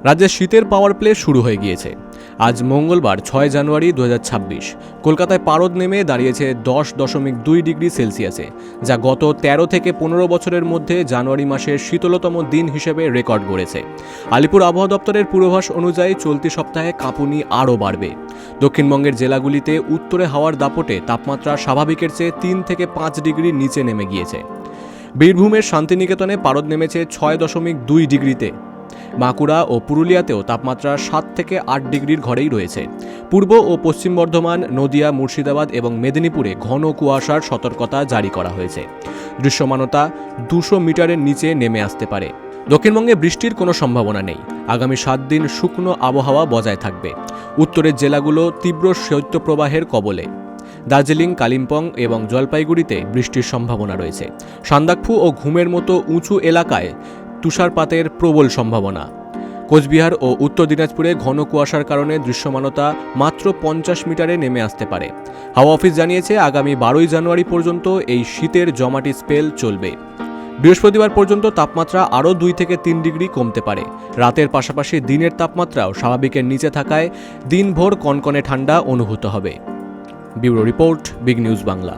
রাজ্যে শীতের power play শুরু হয়ে গিয়েছে। আজ মঙ্গলবার 6 জানুয়ারি 2026 কলকাতায় পারদ নেমে দাঁড়িয়েছে 10.2 ডিগ্রি সেলসিয়াসে, যা গত 13 থেকে 15 বছরের মধ্যে জানুয়ারি মাসের শীতলতম দিন হিসেবে রেকর্ড গড়েছে। আলিপুর আবহাওয়া দপ্তরের পূর্বাভাস অনুযায়ী চলতি সপ্তাহে কাঁপুনি আরও বাড়বে। দক্ষিণবঙ্গের জেলাগুলিতে উত্তরে হাওয়ার দাপটে তাপমাত্রা স্বাভাবিকের চেয়ে 3 থেকে 5 ডিগ্রি নিচে নেমে গিয়েছে। বীরভূমের শান্তিনিকেতনে পারদ নেমেছে 6.2 ডিগ্রিতে। বাঁকুড়া ও পুরুলিয়াতেও তাপমাত্রা 7 থেকে 8 ডিগ্রির ঘরেই রয়েছে। পূর্ব ও পশ্চিম বর্ধমান, নদিয়া, মুর্শিদাবাদ এবং মেদিনীপুরে ঘন কুয়াশার সতর্কতা জারি করা হয়েছে। দৃশ্যমানতা 200 মিটারের নিচে নেমে আসতে পারে। দক্ষিণবঙ্গে বৃষ্টির কোনো সম্ভাবনা নেই। আগামী 7 দিন শুকনো আবহাওয়া বজায় থাকবে। উত্তরের জেলাগুলো তীব্র শৈত্যপ্রবাহের কবলে। দার্জিলিং, কালিম্পং এবং জলপাইগুড়িতে বৃষ্টির সম্ভাবনা রয়েছে। সান্দাকফু ও ঘুমের মতো উঁচু এলাকায় তুষারপাতের প্রবল সম্ভাবনা। কোচবিহার ও উত্তর দিনাজপুরে ঘন কুয়াশার কারণে দৃশ্যমানতা মাত্র 50 মিটারে নেমে আসতে পারে। হাওয়া অফিস জানিয়েছে আগামী 12 জানুয়ারি পর্যন্ত এই শীতের জমাটি স্পেল চলবে। বৃহস্পতিবার পর্যন্ত তাপমাত্রা আরও 2 থেকে 3 ডিগ্রি কমতে পারে। রাতের পাশাপাশি দিনের তাপমাত্রাও স্বাভাবিকের নিচে থাকায় দিনভর কনকনে ঠান্ডা অনুভূত হবে। Bureau report, big news Bangla.